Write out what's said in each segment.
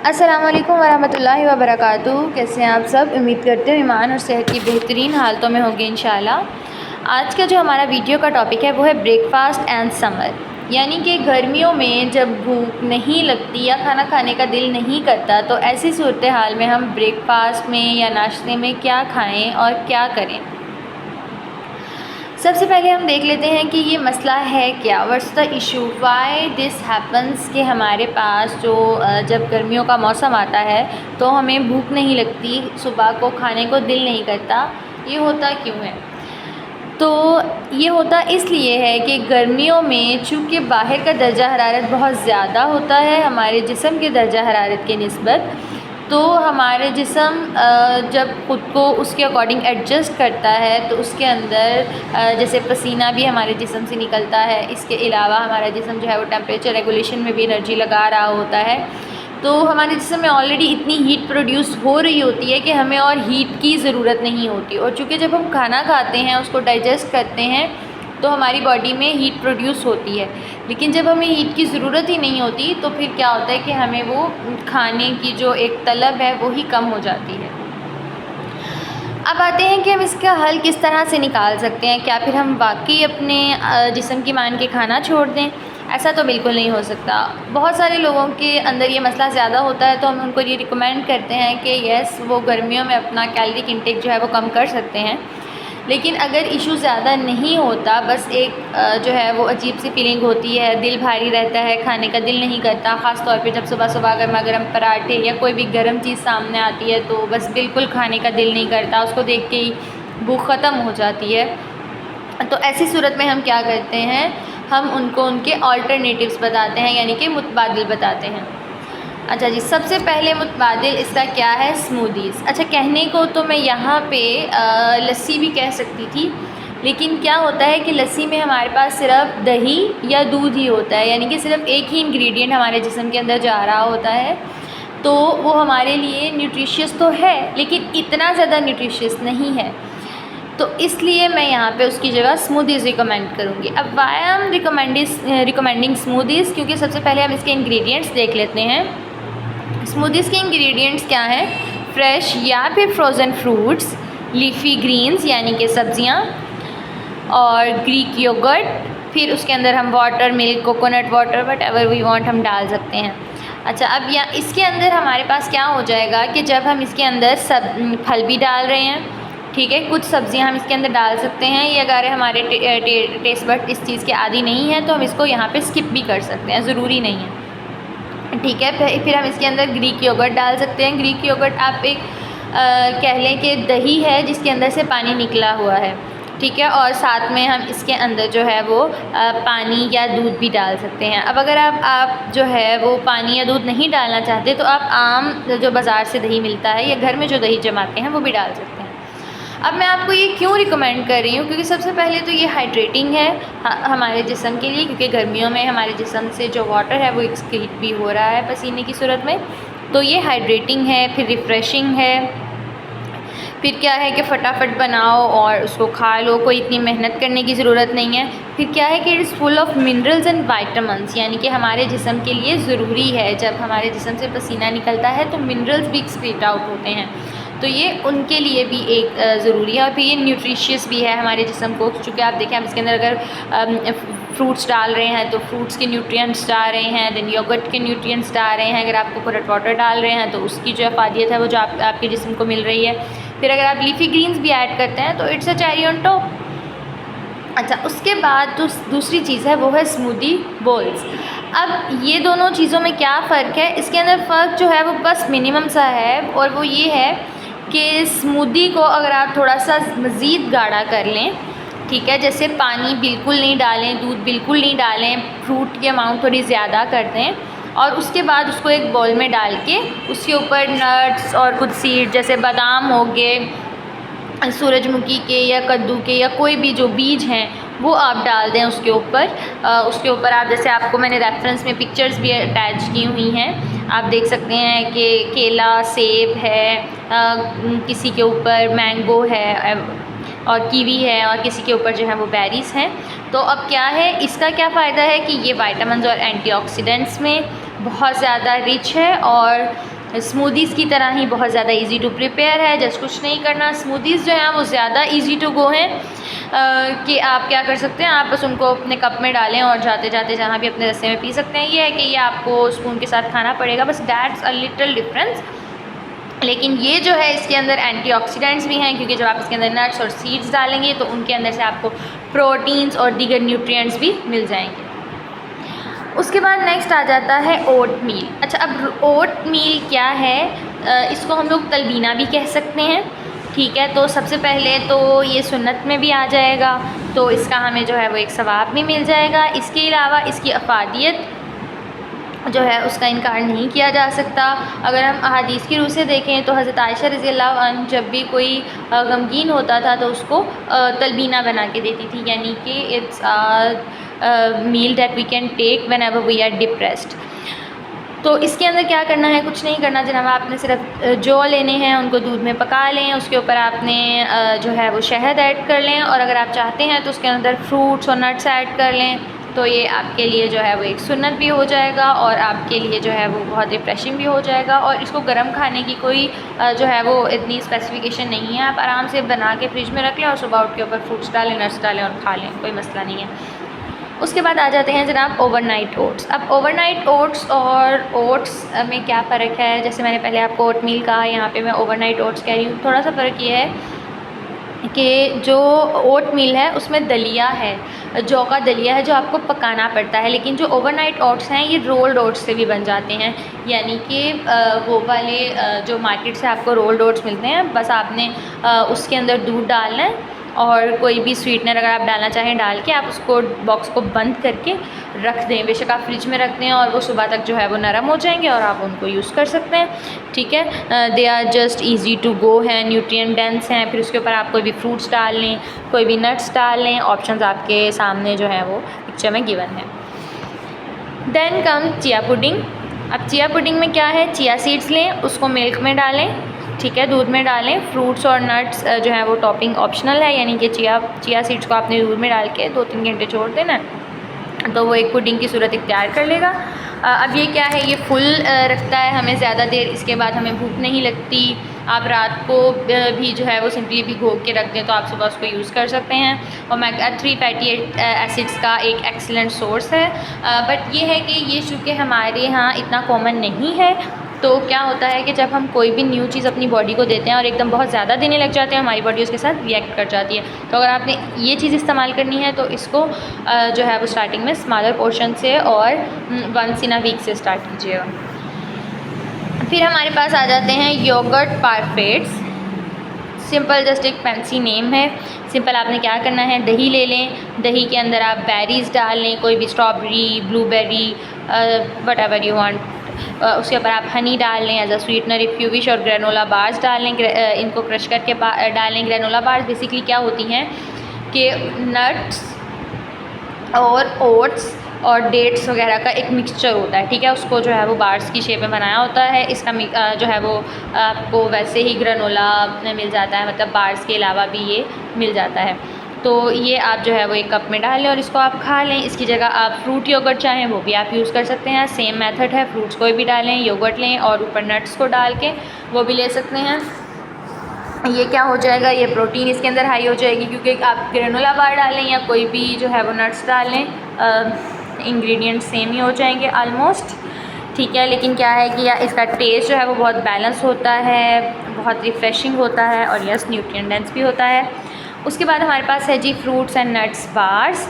अस्सलाम वालेकुम वरहमतुल्लाहि वबरकातुहू। कैसे हैं आप सब? उम्मीद करते हैं ईमान और सेहत की बेहतरीन हालतों में होंगे इंशाल्लाह। आज का जो हमारा वीडियो का टॉपिक है वो है ब्रेकफ़ास्ट एंड समर, यानी कि गर्मियों में जब भूख नहीं लगती या खाना खाने का दिल नहीं करता तो ऐसी सूरत हाल में हम ब्रेकफ़ास्ट में या नाश्ते में क्या खाएँ और क्या करें। सबसे पहले हम देख लेते हैं कि ये मसला है क्या, what's the issue, why this happens, कि हमारे पास जो जब गर्मियों का मौसम आता है तो हमें भूख नहीं लगती, सुबह को खाने को दिल नहीं करता। ये होता क्यों है? तो ये होता इसलिए है कि गर्मियों में चूँकि बाहर का दर्जा हरारत बहुत ज़्यादा होता है हमारे जिस्म के दर्जा हरारत के निस्बत, तो हमारे जिस्म जब ख़ुद को उसके अकॉर्डिंग एडजस्ट करता है तो उसके अंदर जैसे पसीना भी हमारे जिस्म से निकलता है, इसके अलावा हमारा जिस्म जो है वो टेम्परेचर रेगुलेशन में भी एनर्जी लगा रहा होता है। तो हमारे जिस्म में ऑलरेडी इतनी हीट प्रोड्यूस हो रही होती है कि हमें और हीट की ज़रूरत नहीं होती, और चूँकि जब हम खाना खाते हैं उसको डाइजेस्ट करते हैं तो हमारी बॉडी में हीट प्रोड्यूस होती है। लेकिन जब हमें हीट की ज़रूरत ही नहीं होती तो फिर क्या होता है कि हमें वो खाने की जो एक तलब है वो ही कम हो जाती है। अब आते हैं कि हम इसका हल किस तरह से निकाल सकते हैं। क्या फिर हम वाकई अपने जिस्म की मान के खाना छोड़ दें? ऐसा तो बिल्कुल नहीं हो सकता। बहुत सारे लोगों के अंदर ये मसला ज़्यादा होता है तो हम उनको ये रिकमेंड करते हैं कि येस, वो गर्मियों में अपना कैलोरी इंटेक जो है वो कम कर सकते हैं। लेकिन अगर इशू ज़्यादा नहीं होता, बस एक जो है वो अजीब सी फीलिंग होती है, दिल भारी रहता है, खाने का दिल नहीं करता, ख़ास तौर पे जब सुबह सुबह गर्मा गर्म पराठे या कोई भी गर्म चीज़ सामने आती है तो बस बिल्कुल खाने का दिल नहीं करता, उसको देख के ही भूख ख़त्म हो जाती है। तो ऐसी सूरत में हम क्या करते हैं, हम उनको उनके ऑल्टरनेटिव्स बताते हैं, यानी कि मुतबादिल बताते हैं। अच्छा जी, सबसे पहले मुतबादिल इसका क्या है? स्मूदीज़। अच्छा, कहने को तो मैं यहाँ पे लस्सी भी कह सकती थी, लेकिन क्या होता है कि लस्सी में हमारे पास सिर्फ दही या दूध ही होता है, यानी कि सिर्फ एक ही इंग्रेडिएंट हमारे जिस्म के अंदर जा रहा होता है। तो वो हमारे लिए न्यूट्रिशियस तो है लेकिन इतना ज़्यादा न्यूट्रिशियस नहीं है, तो इसलिए मैं यहाँ पे उसकी जगह स्मूदीज़ रिकमेंड करूँगी। अब why I am recommending smoothies, क्योंकि सबसे पहले हम इसके इंग्रेडिएंट्स देख लेते हैं। स्मूदीज़ के इंग्रेडिएंट्स क्या हैं? फ्रेश या फिर फ्रोज़न फ्रूट्स, लीफ़ी ग्रीन्स यानी कि सब्ज़ियाँ, और ग्रीक योगर्ट, फिर उसके अंदर हम water, milk, coconut water, whatever we want हम डाल सकते हैं। अच्छा, अब यहाँ इसके अंदर हमारे पास क्या हो जाएगा कि जब हम इसके अंदर फल भी डाल रहे हैं, ठीक है, कुछ सब्ज़ियाँ हम इसके अंदर डाल सकते हैं, ये अगर हमारे टेस्ट बड इस चीज़ के आदी नहीं है तो हम इसको यहाँ पे स्किप भी कर सकते हैं, ज़रूरी नहीं है, ठीक है। फिर हम इसके अंदर ग्रीक योगर्ट डाल सकते हैं। ग्रीक योगर्ट आप एक कह लें कि दही है जिसके अंदर से पानी निकला हुआ है, ठीक है, और साथ में हम इसके अंदर जो है वो पानी या दूध भी डाल सकते हैं। अब अगर आप जो है वो पानी या दूध नहीं डालना चाहते तो आप आम जो बाज़ार से दही मिलता है या घर में जो दही जमाते हैं वो भी डाल सकते हैं। अब मैं आपको ये क्यों रिकमेंड कर रही हूँ, क्योंकि सबसे पहले तो ये हाइड्रेटिंग है हमारे जिस्म के लिए, क्योंकि गर्मियों में हमारे जिस्म से जो वाटर है वो एक्सक्रीट भी हो रहा है पसीने की सूरत में, तो ये हाइड्रेटिंग है, फिर रिफ़्रेशिंग है, फिर क्या है कि फटाफट बनाओ और उसको खा लो, कोई इतनी मेहनत करने की ज़रूरत नहीं है। फिर क्या है कि it is full of minerals and vitamins, यानी कि हमारे जिस्म के लिए ज़रूरी है, जब हमारे जिस्म से पसीना निकलता है तो मिनरल्स भी एक्सक्रीट आउट होते हैं, तो ये उनके लिए भी एक ज़रूरी है। और फिर ये न्यूट्रिशियस भी है हमारे जिस्म को, चूँकि आप देखें हम इसके अंदर अगर फ्रूट्स डाल रहे हैं तो फ्रूट्स के न्यूट्रिएंट्स डाल रहे हैं, देन योगर्ट के न्यूट्रिएंट्स डाल रहे हैं, अगर आप कोकोनट वाटर डाल रहे हैं तो उसकी जो अफादियत है वो जो आपके जिस्म को मिल रही है। फिर अगर आप लीफ़ी ग्रीन्स भी ऐड करते हैं तो it's a cherry on top. अच्छा, उसके बाद दूसरी चीज़ है वो है स्मूदी बोल्स। अब ये दोनों चीज़ों में क्या फ़र्क है? इसके अंदर फ़र्क जो है वो बस मिनिमम सा है, और वो ये है कि स्मूदी को अगर आप थोड़ा सा मज़ीद गाढ़ा कर लें, ठीक है, जैसे पानी बिल्कुल नहीं डालें, दूध बिल्कुल नहीं डालें, फ्रूट की अमाउंट थोड़ी ज़्यादा कर दें, और उसके बाद उसको एक बाउल में डाल के उसके ऊपर नट्स और कुछ सीड जैसे बादाम हो गए, सूरजमुखी के या कद्दू के या कोई भी जो बीज हैं वो आप डाल दें उसके ऊपर आप जैसे आपको मैंने रेफरेंस में पिक्चर्स भी अटैच की हुई हैं, आप देख सकते हैं कि केला, सेब है, किसी के ऊपर मैंगो है और कीवी है, और किसी के ऊपर जो है वो बेरीज़ हैं। तो अब क्या है, इसका क्या फ़ायदा है कि ये विटामिन्स और एंटीऑक्सीडेंट्स में बहुत ज़्यादा रिच है और स्मूदीज़ की तरह ही बहुत ज़्यादा इजी टू प्रिपेयर है। जस्ट कुछ नहीं करना, स्मूदीज़ जो हैं वो ज़्यादा इजी टू गो हैं कि आप क्या कर सकते हैं, आप बस उनको अपने कप में डालें और जाते जाते जहाँ भी अपने रस्ते में पी सकते हैं। ये है कि ये आपको स्पून के साथ खाना पड़ेगा, बस दैट्स अ लिटिल डिफरेंस। लेकिन ये जो है इसके अंदर एंटीऑक्सीडेंट्स भी हैं, क्योंकि जब आप इसके अंदर नट्स और सीड्स डालेंगे तो उनके अंदर से आपको प्रोटीन्स और दीगर न्यूट्रिएंट्स भी मिल जाएंगे। उसके बाद नेक्स्ट आ जाता है ओट मील। अच्छा, अब ओट मील क्या है, इसको हम लोग तलबीना भी कह सकते हैं, ठीक है। तो सबसे पहले तो ये सुन्नत में भी आ जाएगा, तो इसका हमें जो है वो एक सवाब भी मिल जाएगा। इसके अलावा इसकी अफादियत जो है उसका इनकार नहीं किया जा सकता। अगर हम अहादीस की रूह से देखें तो हज़रत आयशा रज़ियल्लाहु अन्हा जब भी कोई गमगीन होता था तो उसको तलबीना बना के देती थी, यानी कि it's meal that we can take whenever we are depressed. तो इसके अंदर क्या करना है, कुछ नहीं करना जनाब, आपने सिर्फ जौ लेने हैं, उनको दूध में पका लें, उसके ऊपर आपने जो है वो शहद ऐड कर लें, और अगर आप चाहते हैं तो उसके अंदर फ्रूट्स और नट्स ऐड कर लें, तो ये आपके लिए जो है वो एक सुन्नत भी हो जाएगा और आपके लिए जो है वो बहुत रिफ्रेशिंग भी हो जाएगा। और इसको गर्म खाने की कोई जो है वो इतनी स्पेसिफिकेशन नहीं है, आप आराम से बना के फ्रिज में रख लें और सुबह उठ के ऊपर फ्रूट्स डालें, नट्स डालें और खा लें, कोई मसला नहीं है। उसके बाद आ जाते हैं जनाब ओवरनाइट ओट्स। अब ओवरनाइट ओट्स और ओट्स में क्या फ़र्क है, जैसे मैंने पहले आपको ओट मील कहा, यहाँ पे मैं ओवरनाइट ओट्स कह रही हूँ। थोड़ा सा फ़र्क ये है कि जो ओट मील है उसमें दलिया है, जौ का दलिया है जो आपको पकाना पड़ता है, लेकिन जो ओवरनाइट ओट्स हैं ये रोल्ड ओट्स से भी बन जाते हैं, यानी कि वो वाले जो मार्केट से आपको रोल्ड ओट्स मिलते हैं, बस आपने उसके अंदर दूध डालना है और कोई भी स्वीटनर अगर आप डालना चाहें डाल के आप उसको बॉक्स को बंद करके रख दें। बेशक आप फ्रिज में रख दें और वो सुबह तक जो है वो नरम हो जाएंगे और आप उनको यूज़ कर सकते हैं, ठीक है। They are just easy to go हैं, न्यूट्रिएंट डेंस हैं। फिर उसके ऊपर आप कोई भी फ्रूट्स डाल लें, कोई भी नट्स डाल लें, ऑप्शंस आपके सामने जो है वो पिक्चर में गिवन है। Then come chia pudding. अब चिया पुडिंग में क्या है, चिया सीड्स लें, उसको मिल्क में डालें, ठीक है, दूध में डालें। फ्रूट्स और नट्स जो है वो टॉपिंग ऑप्शनल है, यानी कि चिया सीड्स को आपने दूध में डाल के 2-3 घंटे छोड़ देना तो वो एक पुडिंग की सूरत इख्तियार कर लेगा। अब ये क्या है, ये फुल रखता है हमें ज़्यादा देर, इसके बाद हमें भूख नहीं लगती। आप रात को भी जो है वो सिंपली भिगो के रख दें तो आप सुबह उसको यूज़ कर सकते हैं। ओमेगा 3 फैटी एसिड्स का एक एक्सीलेंट सोर्स है। बट ये है कि ये चूँकि हमारे यहाँ इतना कॉमन नहीं है, तो क्या होता है कि जब हम कोई भी न्यू चीज़ अपनी बॉडी को देते हैं और एकदम बहुत ज़्यादा देने लग जाते हैं, हमारी बॉडी उसके साथ रिएक्ट कर जाती है। तो अगर आपने ये चीज़ इस्तेमाल करनी है तो इसको जो है वो स्टार्टिंग में स्मॉलर पोर्शन से और वंस इन अ वीक से स्टार्ट कीजिएगा। फिर हमारे पास आ जाते हैं योगर्ट पारफेट्स। सिंपल, जस्ट एक फैंसी नेम है। सिंपल आपने क्या करना है, दही ले लें, दही के अंदर आप बेरीज़ डाल लें, कोई भी strawberry, blueberry, whatever you want. उसके ऊपर आप हनी डाल लें as a sweetener if you wish, और ग्रेनोला बार्स डाल लें, इनको क्रश करके डाल लें। ग्रेनोला बार्स बेसिकली क्या होती हैं कि नट्स और ओट्स और डेट्स वगैरह का एक मिक्सचर होता है, ठीक है, उसको जो है वो बार्स की शेप में बनाया होता है। इसका जो है वो आपको वैसे ही ग्रेनोला मिल जाता है, मतलब बार्स के अलावा भी ये मिल जाता है। तो ये आप जो है वो एक कप में डाल लें और इसको आप खा लें। इसकी जगह आप फ्रूट योगर्ट चाहें वो भी आप यूज़ कर सकते हैं, सेम मेथड है, फ्रूट्स कोई भी डालें, योगर्ट लें और ऊपर नट्स को डाल के वो भी ले सकते हैं। ये क्या हो जाएगा, ये प्रोटीन इसके अंदर हाई हो जाएगी, क्योंकि आप ग्रेनोला बार डालें या कोई भी जो है वो नट्स डालें, इंग्रेडिएंट सेम ही हो जाएंगे ऑलमोस्ट, ठीक है। लेकिन क्या है कि इसका टेस्ट जो है वो बहुत बैलेंस होता है, बहुत रिफ़्रेशिंग होता है और यस न्यूट्रिएंट डेंस भी होता है। उसके बाद हमारे पास है जी फ्रूट्स एंड नट्स बार्स।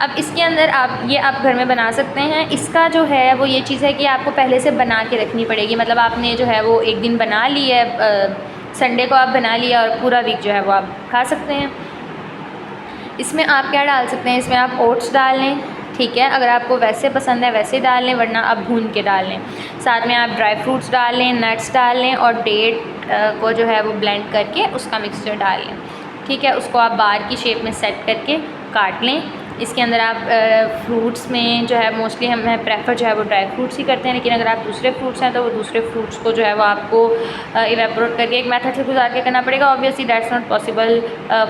अब इसके अंदर आप घर में बना सकते हैं। इसका जो है वो ये चीज़ है कि आपको पहले से बना के रखनी पड़ेगी, मतलब आपने जो है वो एक दिन बना ली है, संडे को आप बना लिया और पूरा वीक जो है वो आप खा सकते हैं। इसमें आप क्या डाल सकते हैं, इसमें आप ओट्स डाल लें, ठीक है, अगर आपको वैसे पसंद है वैसे डाल लें, वरना आप भून के डाल लें। साथ में आप ड्राई फ्रूट्स डाल लें, नट्स डाल लें और डेट को जो है वो ब्लेंड करके उसका मिक्सचर डाल लें, ठीक है। उसको आप बार की शेप में सेट करके काट लें। इसके अंदर आप फ्रूट्स में जो है मोस्टली मैं प्रेफर जो है वो ड्राई फ्रूट्स ही करते हैं, लेकिन अगर आप दूसरे फ्रूट्स हैं तो वो दूसरे फ्रूट्स को जो है वो आपको इवेपोरेट करके एक मेथड से गुजार के करना पड़ेगा। Obviously that's not possible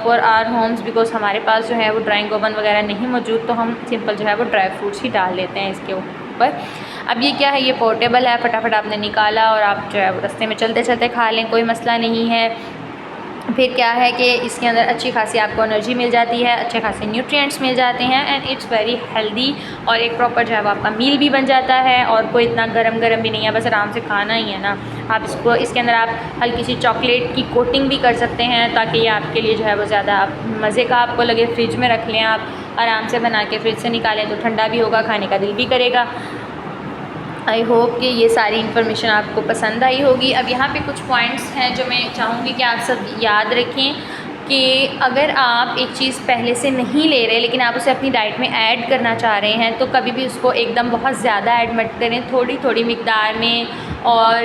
for our homes, because हमारे पास जो है वो ड्राइंग ओवन वगैरह नहीं मौजूद, तो हम सिंपल जो है वो ड्राई फ्रूट्स ही डाल लेते हैं इसके ऊपर। अब ये क्या है, ये पोर्टेबल है, फटाफट आपने निकाला और आप जो है वो रास्ते में चलते चलते खा लें, कोई मसला नहीं है। फिर क्या है कि इसके अंदर अच्छी खासी आपको एनर्जी मिल जाती है, अच्छे खासे न्यूट्रिएंट्स मिल जाते हैं एंड इट्स वेरी हेल्दी। और एक प्रॉपर जो है वो आपका मील भी बन जाता है और कोई इतना गरम गरम भी नहीं है, बस आराम से खाना ही है ना। आप इसको इसके अंदर आप हल्की सी चॉकलेट की कोटिंग भी कर सकते हैं ताकि ये आपके लिए जो है वो ज़्यादा मज़े का आपको लगे। फ्रिज में रख लें, आप आराम से बना के फ्रिज से निकालें तो ठंडा भी होगा, खाने का दिल भी करेगा। आई होप कि ये सारी इन्फॉर्मेशन आपको पसंद आई होगी। अब यहाँ पे कुछ पॉइंट्स हैं जो मैं चाहूँगी कि आप सब याद रखें कि अगर आप एक चीज़ पहले से नहीं ले रहे लेकिन आप उसे अपनी डाइट में ऐड करना चाह रहे हैं तो कभी भी उसको एकदम बहुत ज़्यादा ऐड मत करें, थोड़ी थोड़ी मिक़दार में। और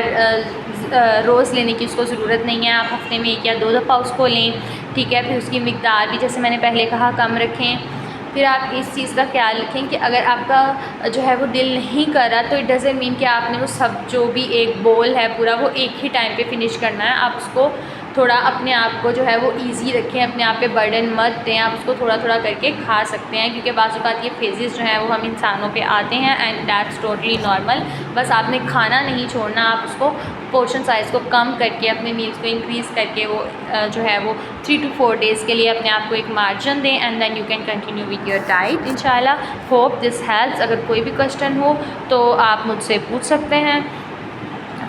रोज़ लेने की उसको ज़रूरत नहीं है, आप हफ़्ते में 1 या 2 दफ़ा उसको लें, ठीक है। फिर उसकी मिक़दार भी जैसे मैंने पहले कहा कम रखें। फिर आप इस चीज़ का ख्याल रखें कि अगर आपका जो है वो दिल नहीं कर रहा तो इट डज़न्ट मीन कि आपने वो सब जो भी एक बोल है पूरा वो एक ही टाइम पे फिनिश करना है। आप उसको थोड़ा अपने आप को जो है वो ईज़ी रखें, अपने आप पे बर्डन मत दें, आप उसको थोड़ा थोड़ा करके खा सकते हैं क्योंकि बाज़ औक़ात ये फेजेस जो हैं वो हम इंसानों पे आते हैं एंड दैट्स टोटली नॉर्मल। बस आपने खाना नहीं छोड़ना, आप उसको पोर्शन साइज़ को कम करके अपने मील्स को इंक्रीज़ करके वो जो है वो 3 to 4 डेज़ के लिए अपने आप को एक मार्जिन दें and then you can continue with your diet इंशाल्लाह। Hope this helps. अगर कोई भी क्वेश्चन हो तो आप मुझसे पूछ सकते हैं।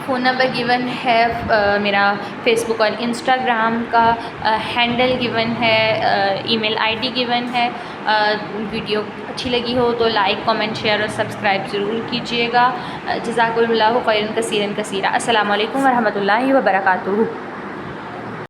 फ़ोन नंबर गिवन है, मेरा फ़ेसबुक और इंस्टाग्राम का हैंडल गिवन है, ईमेल आईडी गिवन है। वीडियो अच्छी लगी हो तो लाइक, कमेंट, शेयर और सब्सक्राइब ज़रूर कीजिएगा। जज़ाकुमुल्लाहु खैरन कसीरन कसीरा। अस्सलामु अलैकुम व रहमतुल्लाहि व बरकातुहू।